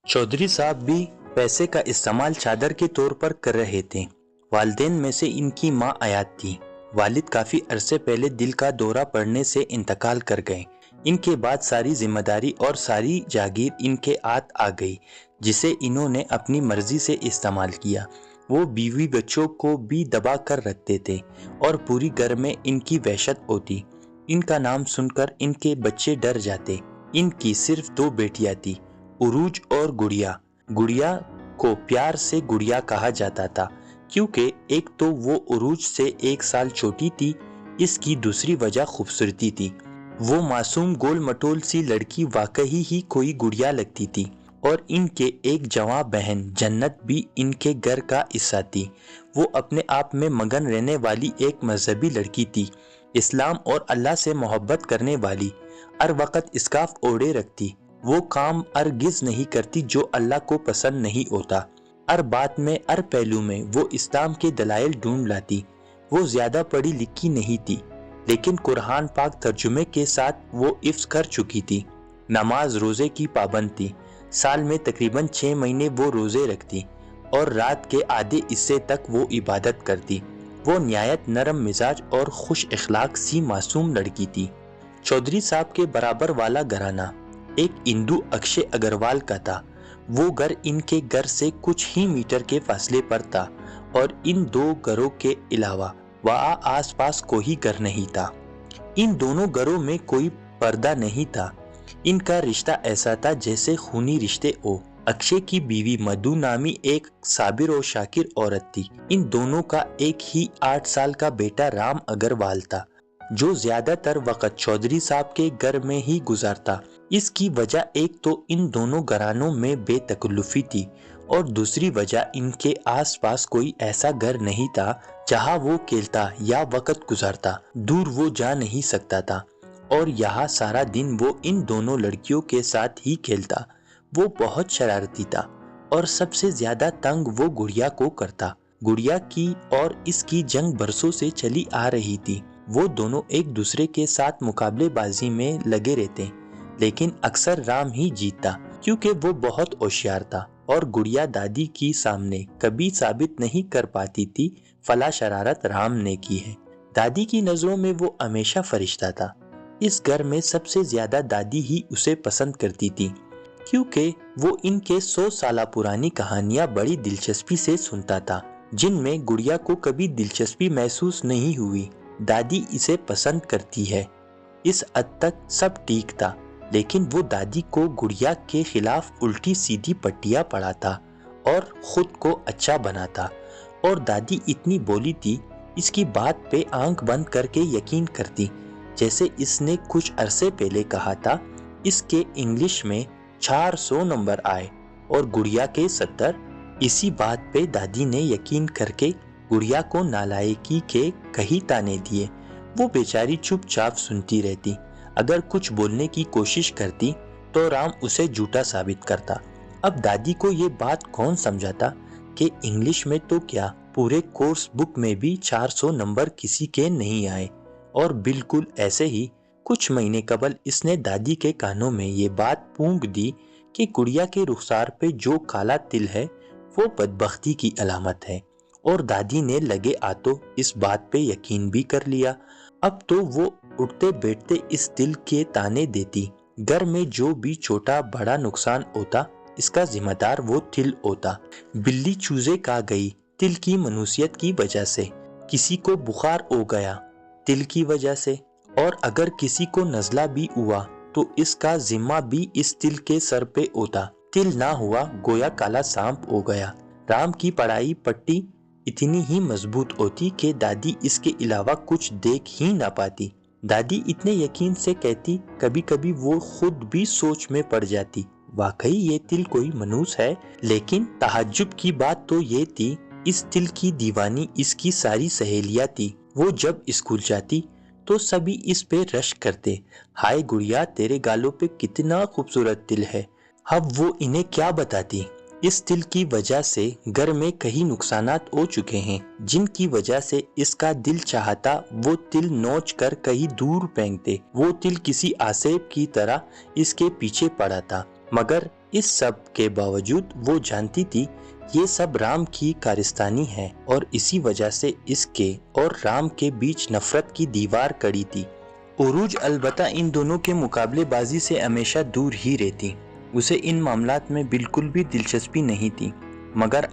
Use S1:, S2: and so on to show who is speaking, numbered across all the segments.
S1: चौधरी साहब भी पैसे का इस्तेमाल चादर के तौर पर कर रहे थे। वालिदैन में से इनकी माँ आयात थी। वालिद काफ़ी अरसे पहले दिल का दौरा पड़ने से इंतकाल कर गए। इनके बाद सारी जिम्मेदारी और सारी जागीर इनके हाथ आ गई, जिसे इन्होंने अपनी मर्जी से इस्तेमाल किया। वो बीवी बच्चों को भी दबा कर रखते थे और पूरी घर में इनकी वहशत होती। इनका नाम सुनकर इनके बच्चे डर जाते। इनकी सिर्फ 2 बेटियां थी, उरूज और गुड़िया। गुड़िया को प्यार से गुड़िया कहा जाता था, क्योंकि एक तो वो उरूज से 1 साल छोटी थी। इसकी दूसरी वजह खूबसूरती थी। वो मासूम गोल मटोल सी लड़की वाकई ही कोई गुड़िया लगती थी। और इनके एक जवां बहन जन्नत भी इनके घर का हिस्सा थी। वो अपने आप में मगन रहने वाली एक मजहबी लड़की थी, इस्लाम और अल्लाह से मोहब्बत करने वाली। हर वक्त इस्काफ ओढ़े रखती। वो काम अर्गिज नहीं करती जो अल्लाह को पसंद नहीं होता। हर बात में, हर पहलू में वो इस्लाम के दलाइल ढूंढ लाती। वो ज्यादा पढ़ी लिखी नहीं थी, लेकिन कुरान पाक तर्जुमे के साथ वो हिफ्ज कर चुकी थी। नमाज रोजे की पाबंद थी। साल में तकरीबन 6 महीने वो रोजे रखती और रात के आधे हिस्से तक वो इबादत करती। वो निहायत नरम मिजाज और खुश इखलाक सी मासूम लड़की थी। चौधरी साहब के बराबर वाला घराना एक हिंदू अक्षय अग्रवाल का था। वो घर इनके घर से कुछ ही मीटर के फासले पर था और इन 2 घरों के अलावा वहाँ आसपास कोई घर नहीं था। इन दोनों घरों में कोई पर्दा नहीं था। इनका रिश्ता ऐसा था जैसे खूनी रिश्ते हो। अक्षय की बीवी मधु नामी एक साबिर और शाकिर औरत थी। इन दोनों का एक ही 8 साल का बेटा राम अग्रवाल था, जो ज्यादातर वक्त चौधरी साहब के घर में ही गुजारता। इसकी वजह एक तो इन दोनों घरानों में बेतकल्लुफी थी और दूसरी वजह इनके आसपास कोई ऐसा घर नहीं था जहां वो खेलता या वक्त गुजारता। दूर वो जा नहीं सकता था और यहाँ सारा दिन वो इन दोनों लड़कियों के साथ ही खेलता। वो बहुत शरारती था और सबसे ज्यादा तंग वो गुड़िया को करता। गुड़िया की और इसकी जंग बरसों से चली आ रही थी। वो दोनों एक दूसरे के साथ मुकाबलेबाजी में लगे रहते, लेकिन अक्सर राम ही जीतता, क्योंकि वो बहुत होशियार था और गुड़िया दादी की सामने कभी साबित नहीं कर पाती थी फला शरारत राम ने की है। दादी की नजरों में वो हमेशा फरिश्ता था। इस घर में सबसे ज्यादा दादी ही उसे पसंद करती थी, क्योंकि वो इनके 100 साल पुरानी कहानियां बड़ी दिलचस्पी से सुनता था, जिनमें गुड़िया को कभी दिलचस्पी महसूस नहीं हुई। दादी इसे पसंद करती है, इस हद तक सब ठीक था, लेकिन वो दादी को गुड़िया के खिलाफ उल्टी सीधी पट्टियां पढ़ाता और खुद को अच्छा बनाता। और दादी इतनी बोली थी, इसकी बात पे आंख बंद करके यकीन करती। जैसे इसने कुछ अरसे पहले कहा था, इसके इंग्लिश में 400 नंबर आए और गुड़िया के 70। इसी बात पे दादी ने यकीन करके गुड़िया को नालायकी के कई ताने दिए। वो बेचारी चुपचाप सुनती रहती। अगर कुछ बोलने की कोशिश करती तो राम उसे झूठा साबित करता। अब दादी को ये बात कौन समझाता कि इंग्लिश में तो क्या, पूरे कोर्स बुक में भी 400 नंबर किसी के नहीं आए। और बिल्कुल ऐसे ही कुछ महीने कबल इसने दादी के कानों में ये बात फूंक दी कि गुड़िया के रुखसार पे जो काला तिल है वो बदबख्ती की अलामत है। और दादी ने लगे हाथों इस बात पे यकीन भी कर लिया। अब तो वो उठते बैठते इस तिल के ताने देती। घर में जो भी छोटा बड़ा नुकसान होता, इसका जिम्मेदार वो तिल होता। बिल्ली चूजे खा गई तिल की मनुसियत की वजह से। किसी को बुखार हो गया तिल की वजह से। और अगर किसी को नजला भी हुआ तो इसका जिम्मा भी इस तिल के सर पे होता। तिल ना हुआ गोया काला सांप हो गया। राम की पढ़ाई पट्टी इतनी ही मजबूत होती कि दादी इसके अलावा कुछ देख ही ना पाती। दादी इतने यकीन से कहती, कभी कभी वो खुद भी सोच में पड़ जाती, वाकई ये तिल कोई मनूस है। लेकिन तहज्जुब की बात तो ये थी, इस तिल की दीवानी इसकी सारी सहेलियां थी। वो जब स्कूल जाती तो सभी इस पे रश करते, हाय गुड़िया तेरे गालों पे कितना खूबसूरत तिल है। अब वो इन्हें क्या बताती। इस तिल की वजह से घर में कई नुकसानात हो चुके हैं, जिनकी वजह से इसका दिल चाहता वो तिल नोच कर कहीं दूर फेंक दे। वो तिल किसी आसेब की तरह इसके पीछे पड़ा था। मगर इस सब के बावजूद वो जानती थी ये सब राम की कारस्तानी है और इसी वजह से इसके और राम के बीच नफरत की दीवार खड़ी थी। उरूज अलबत्ता इन दोनों के मुकाबलेबाजी से हमेशा दूर ही रहती। उसे इन मामलात में बिल्कुल भी दिलचस्पी नहीं थी, मगर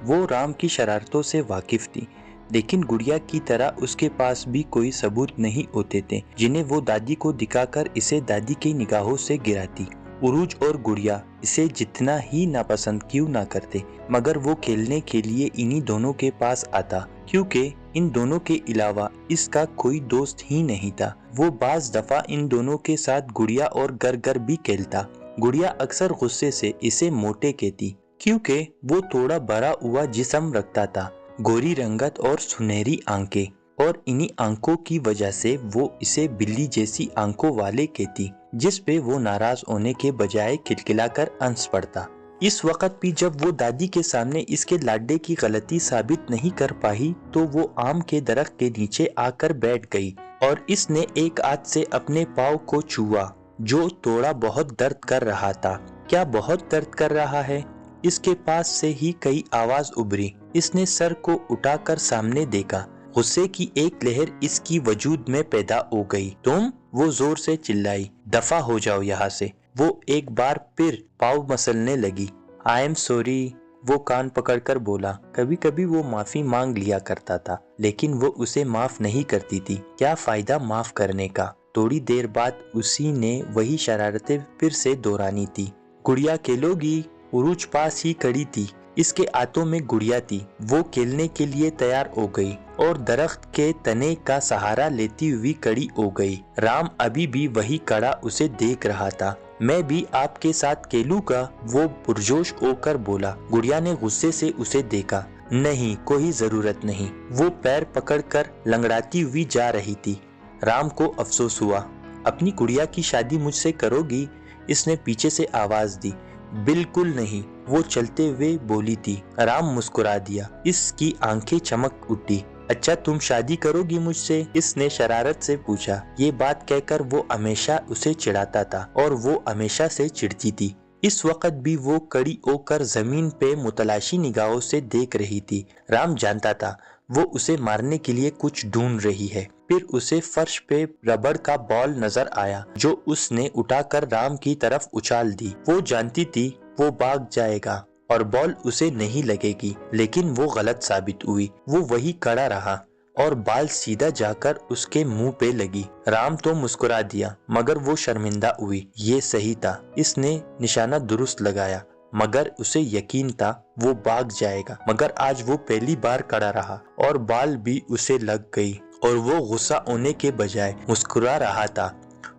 S1: वो राम की शरारतों से वाकिफ थी। लेकिन गुड़िया की तरह उसके पास भी कोई सबूत नहीं होते थे जिन्हें वो दादी को दिखाकर इसे दादी की निगाहों से गिराती। उरूज और गुड़िया इसे जितना ही नापसंद क्यों ना करते, मगर वो खेलने के लिए इन्हीं दोनों के पास आता, क्योंकि इन दोनों के अलावा इसका कोई दोस्त ही नहीं था। वो बाज दफा इन दोनों के साथ गुड़िया और घर घर भी खेलता। गुड़िया अक्सर गुस्से से इसे मोटे कहती, क्योंकि वो थोड़ा बड़ा हुआ जिस्म रखता था, गोरी रंगत और सुनहरी आंखें, और इन्हीं आंखों की वजह से वो इसे बिल्ली जैसी आंखों वाले कहती, जिस पे वो नाराज होने के बजाय खिलखिलाकर हंस पड़ता। इस वक्त भी जब वो दादी के सामने इसके लाडले की गलती साबित नहीं कर पाई तो वो आम के दरख्त के नीचे आकर बैठ गई और इसने एक हाथ से अपने पाँव को छुआ जो थोड़ा बहुत दर्द कर रहा था। क्या बहुत दर्द कर रहा है? इसके पास से ही कई आवाज उभरी। इसने सर को उठाकर सामने देखा। गुस्से की एक लहर इसकी वजूद में पैदा हो गई। तुम? वो जोर से चिल्लाई। दफा हो जाओ यहाँ से। वो एक बार फिर पाँव मसलने लगी। आई एम सॉरी, वो कान पकड़कर बोला। कभी कभी वो माफी मांग लिया करता था, लेकिन वो उसे माफ नहीं करती थी। क्या फायदा माफ करने का? थोड़ी देर बाद उसी ने वही शरारतें फिर से दोहरानी थी। गुड़िया खेलोगी? उरूज पास ही खड़ी थी। इसके हाथों में गुड़िया थी। वो खेलने के लिए तैयार हो गई और दरख्त के तने का सहारा लेती हुई खड़ी हो गई। राम अभी भी वही खड़ा उसे देख रहा था। मैं भी आपके साथ खेलूंगा, वो पुरजोश होकर बोला। गुड़िया ने गुस्से से उसे देखा। नहीं, कोई जरूरत नहीं। वो पैर पकड़कर लंगड़ाती हुई जा रही थी। राम को अफसोस हुआ। अपनी गुड़िया की शादी मुझसे करोगी? इसने पीछे से आवाज दी। बिल्कुल नहीं, वो चलते हुए बोली थी। राम मुस्कुरा दिया। इसकी आंखें चमक उठी। अच्छा, तुम शादी करोगी मुझसे? इसने शरारत से पूछा। ये बात कहकर वो हमेशा उसे चिढ़ाता था और वो हमेशा से चिढ़ती थी। इस वक्त भी वो कड़ी होकर जमीन पे मुतलाशी निगाहों से देख रही थी। राम जानता था वो उसे मारने के लिए कुछ ढूंढ रही है। फिर उसे फर्श पे रबड़ का बॉल नजर आया जो उसने उठाकर राम की तरफ उछाल दी। वो जानती थी वो भाग जाएगा और बॉल उसे नहीं लगेगी, लेकिन वो गलत साबित हुई। वो वही खड़ा रहा और बाल सीधा जाकर उसके मुंह पे लगी। राम तो मुस्कुरा दिया, मगर वो शर्मिंदा हुई। ये सही था, इसने निशाना दुरुस्त लगाया, मगर उसे यकीन था वो भाग जाएगा। मगर आज वो पहली बार खड़ा रहा और बाल भी उसे लग गई और वो गुस्सा होने के बजाय मुस्कुरा रहा था।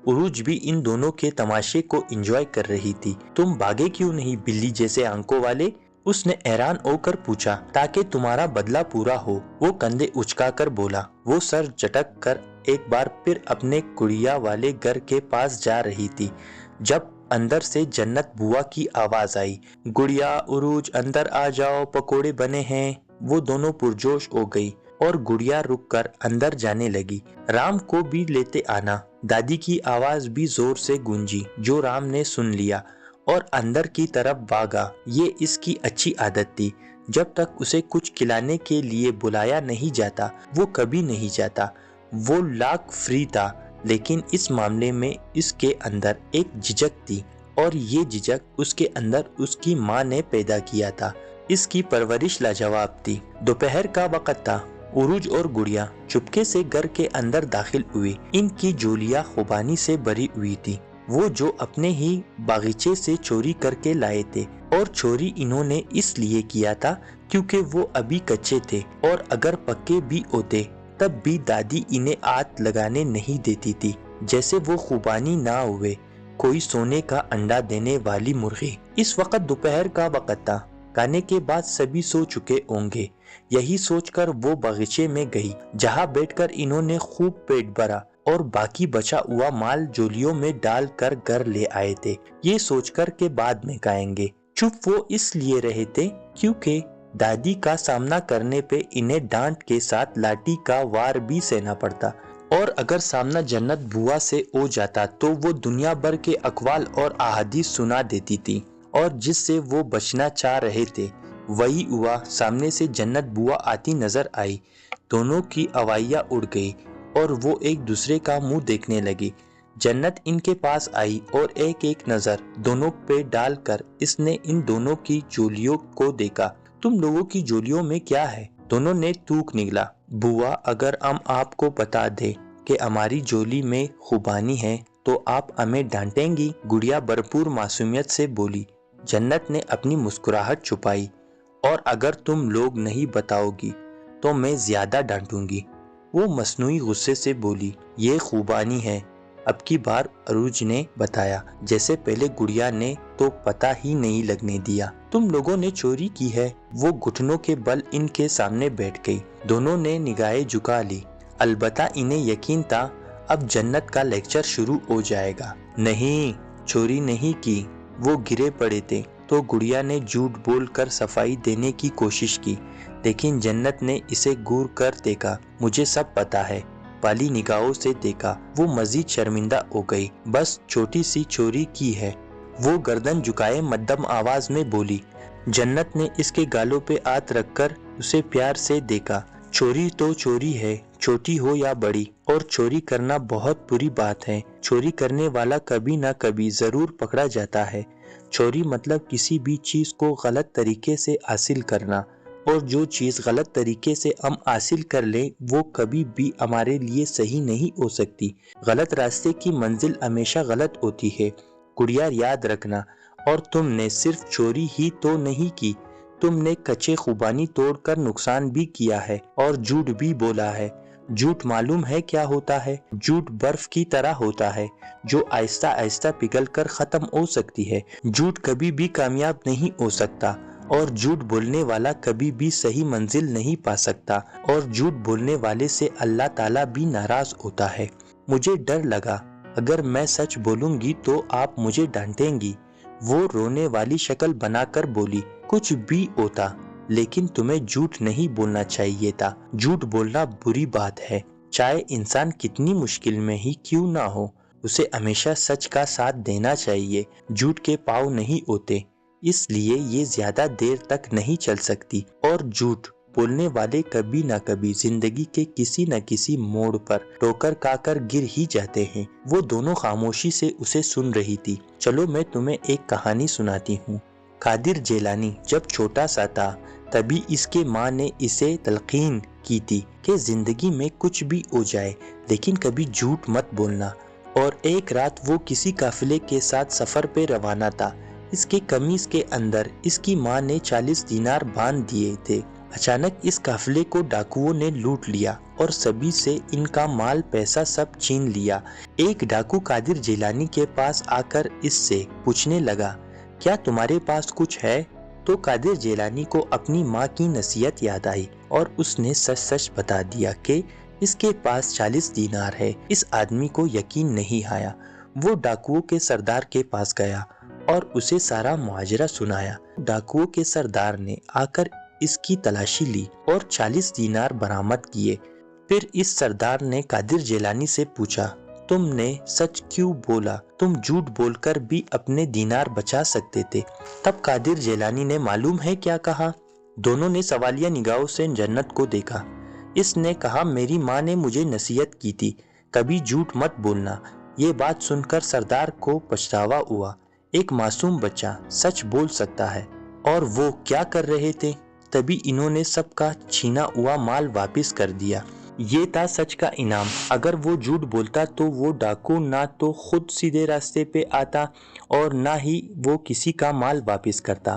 S1: उरूज भी इन दोनों के तमाशे को एंजॉय कर रही थी। तुम भागे क्यों नहीं, बिल्ली जैसे आंखों वाले? उसने हैरान होकर पूछा। ताकि तुम्हारा बदला पूरा हो, वो कंधे उचकाकर बोला। वो सर झटक कर एक बार फिर अपने कुड़िया वाले घर के पास जा रही थी जब अंदर से जन्नत बुआ की आवाज आई। गुड़िया, उरूज, अंदर आ जाओ, पकोड़े बने हैं। वो दोनों पुरजोश हो गई और गुड़िया रुककर अंदर जाने लगी। राम को भी लेते आना। दादी की आवाज भी जोर से गूंजी जो राम ने सुन लिया और अंदर की तरफ भागा। ये इसकी अच्छी आदत थी। जब तक उसे कुछ खिलाने के लिए बुलाया नहीं जाता वो कभी नहीं जाता। वो लाख फ्री था, लेकिन इस मामले में इसके अंदर एक झिझक थी और ये झिझक उसके अंदर उसकी माँ ने पैदा किया था। इसकी परवरिश लाजवाब थी। दोपहर का वक्त था। उरूज और गुड़िया चुपके से घर के अंदर दाखिल हुई। इनकी झोलियाँ खुबानी से भरी हुई थी, वो जो अपने ही बागीचे से चोरी करके लाए थे। और चोरी इन्होंने इसलिए किया था क्योंकि वो अभी कच्चे थे और अगर पक्के भी होते तब भी दादी इन्हें हाथ लगाने नहीं देती थी, जैसे वो खुबानी ना हुए कोई सोने का अंडा देने वाली मुर्गी। इस वक्त दोपहर का वक्त था। खाने के बाद सभी सो चुके होंगे। यही सोचकर वो बगीचे में गई, जहाँ बैठकर इन्होंने खूब पेट भरा और बाकी बचा हुआ माल झोलियों में डालकर घर ले आए थे। ये सोचकर के बाद में खाएंगे। चुप वो इसलिए रहे थे क्योंकि दादी का सामना करने पे इन्हें डांट के साथ लाठी का वार भी सहना पड़ता اور اگر سامنا جنت بوا سے ہو جاتا تو وہ دنیا بھر کے اقوال اور احادیث سنا دیتی تھی، اور جس سے وہ بچنا چاہ رہے تھے وہی ہوا۔ سامنے سے جنت بوا آتی نظر آئی، دونوں کی ہوائیاں اڑ گئی اور وہ ایک دوسرے کا منہ دیکھنے لگی۔ جنت ان کے پاس آئی اور ایک ایک نظر دونوں پہ ڈال کر اس نے ان دونوں کی جولیوں کو دیکھا۔ تم لوگوں کی جولیوں میں کیا ہے؟ دونوں نے تھوک نکلا۔ بوا، اگر ہم آپ کو بتا دیں کہ ہماری جولی میں خوبانی ہے تو آپ ہمیں ڈانٹیں گی؟ گڑیا بھرپور معصومیت سے بولی۔ جنت نے اپنی مسکراہٹ چھپائی، اور اگر تم لوگ نہیں بتاؤ گی تو میں زیادہ ڈانٹوں گی۔ وہ مصنوعی غصے سے بولی، یہ خوبانی ہے۔ اب کی بار عروج نے بتایا، جیسے پہلے گڑیا نے تو پتہ ہی نہیں لگنے دیا۔ تم لوگوں نے چوری کی ہے۔ وہ گھٹنوں کے بل ان کے سامنے بیٹھ گئی۔ دونوں نے نگاہیں جھکا لی، البتہ انہیں یقین تھا اب جنت کا لیکچر شروع ہو جائے گا۔ نہیں، چوری نہیں کی، وہ گرے پڑے تھے۔ تو گڑیا نے جھوٹ بول کر صفائی دینے کی کوشش کی، لیکن جنت نے اسے گور کر دیکھا۔ مجھے سب پتا ہے والی نگاہوں سے دیکھا۔ وہ مزید شرمندہ ہو گئی۔ بس چھوٹی سی چوری کی ہے، وہ گردن جھکائے مدھم آواز میں بولی۔ جنت نے اس کے گالوں پہ ہاتھ رکھ کر اسے پیار سے دیکھا۔ چوری تو چوری ہے، چھوٹی ہو یا بڑی، اور چوری کرنا بہت بری بات ہے۔ چوری کرنے والا کبھی نہ کبھی ضرور پکڑا جاتا ہے۔ چوری مطلب کسی بھی چیز کو غلط طریقے سے حاصل کرنا، اور جو چیز غلط طریقے سے ہم حاصل کر لیں وہ کبھی بھی ہمارے لیے صحیح نہیں ہو سکتی۔ غلط راستے کی منزل ہمیشہ غلط ہوتی ہے، گڑیا یاد رکھنا۔ اور تم نے صرف چوری ہی تو نہیں کی، تم نے کچے خوبانی توڑ کر نقصان بھی کیا ہے، اور جھوٹ بھی بولا ہے۔ جھوٹ معلوم ہے کیا ہوتا ہے؟ جھوٹ برف کی طرح ہوتا ہے جو آہستہ آہستہ پگھل کر ختم ہو سکتی ہے۔ جھوٹ کبھی بھی کامیاب نہیں ہو سکتا، اور جھوٹ بولنے والا کبھی بھی صحیح منزل نہیں پا سکتا، اور جھوٹ بولنے والے سے اللہ تعالیٰ بھی ناراض ہوتا ہے۔ مجھے ڈر لگا، اگر میں سچ بولوں گی تو آپ مجھے ڈانٹیں گی۔ وہ رونے والی شکل بنا کر بولی، کچھ بھی ہوتا لیکن تمہیں جھوٹ نہیں بولنا چاہیے تھا۔ جھوٹ بولنا بری بات ہے، چاہے انسان کتنی مشکل میں ہی کیوں نہ ہو، اسے ہمیشہ سچ کا ساتھ دینا چاہیے۔ جھوٹ کے پاؤں نہیں ہوتے، اس لیے یہ زیادہ دیر تک نہیں چل سکتی، اور جھوٹ بولنے والے کبھی نہ کبھی زندگی کے کسی نہ کسی موڑ پر ٹھوکر کھا کر گر ہی جاتے ہیں۔ وہ دونوں خاموشی سے اسے سن رہی تھی۔ چلو میں تمہیں ایک کہانی سناتی ہوں۔ قادر جیلانی جب چھوٹا سا تھا تبھی اس کے ماں نے اسے تلقین کی تھی کہ زندگی میں کچھ بھی ہو جائے لیکن کبھی جھوٹ مت بولنا۔ اور ایک رات وہ کسی قافلے کے ساتھ سفر پہ روانہ تھا۔ اس کے قمیص کے اندر اس کی ماں نے 40 دینار باندھ دیے تھے۔ اچانک اس قافلے کو ڈاکوؤں نے لوٹ لیا اور سبھی سے ان کا مال پیسہ سب چھین لیا۔ ایک ڈاکو قادر جیلانی کے پاس آ کر اس سے پوچھنے لگا، کیا تمہارے پاس کچھ ہے؟ تو قادر جیلانی کو اپنی ماں کی نصیحت یاد آئی اور اس نے سچ سچ بتا دیا کہ اس کے پاس 40 دینار ہے۔ اس آدمی کو یقین نہیں آیا۔ وہ ڈاکوؤں کے سردار کے پاس گیا اور اسے سارا ماجرا سنایا۔ ڈاکوؤں کے سردار نے آ کر اس کی تلاشی لی اور 40 دینار برآمد کیے۔ پھر اس سردار نے قادر جیلانی سے پوچھا، تم نے سچ کیوں بولا؟ تم جھوٹ بول کر بھی اپنے دینار بچا سکتے تھے۔ تب قادر جیلانی نے معلوم ہے کیا کہا؟ دونوں نے سوالیہ نگاہوں سے جنت کو دیکھا۔ اس نے کہا، میری ماں نے مجھے نصیحت کی تھی، کبھی جھوٹ مت بولنا۔ یہ بات سن کر سردار کو پچھتاوا ہوا۔ ایک معصوم بچہ سچ بول سکتا ہے، اور وہ کیا کر رہے تھے؟ تبھی انہوں نے سب کا چھینا ہوا مال واپس کر دیا۔ یہ تھا سچ کا انعام۔ اگر وہ جھوٹ بولتا تو وہ ڈاکو نہ تو خود سیدھے راستے پہ آتا اور نہ ہی وہ کسی کا مال واپس کرتا۔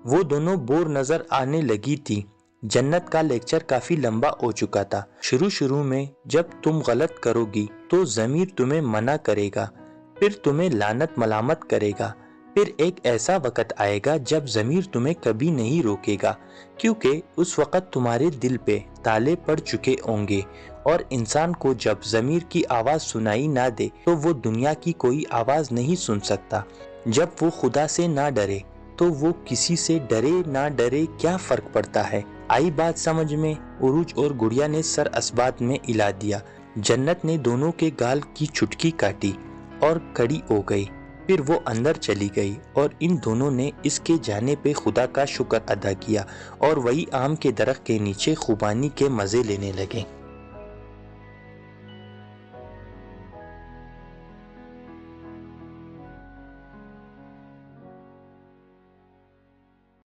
S1: وہ دونوں بور نظر آنے لگی تھی۔ جنت کا لیکچر کافی لمبا ہو چکا تھا۔ شروع میں جب تم غلط کرو گی تو ضمیر تمہیں منع کرے گا، پھر تمہیں لعنت ملامت کرے گا، پھر ایک ایسا وقت آئے گا جب ضمیر تمہیں کبھی نہیں روکے گا، کیونکہ اس وقت تمہارے دل پہ تالے پڑ چکے ہوں گے۔ اور انسان کو جب ضمیر کی آواز سنائی نہ دے تو وہ دنیا کی کوئی آواز نہیں سن سکتا۔ جب وہ خدا سے نہ ڈرے تو وہ کسی سے ڈرے نہ ڈرے کیا فرق پڑتا ہے؟ آئی بات سمجھ میں؟ عروج اور گڑیا نے سر اسبات میں ہلا دیا۔ جنت نے دونوں کے گال کی چٹکی کاٹی اور کھڑی ہو گئی، پھر وہ اندر چلی گئی اور ان دونوں نے اس کے جانے پہ خدا کا شکر ادا کیا اور وہی آم کے درخت کے نیچے خوبانی کے مزے لینے لگے۔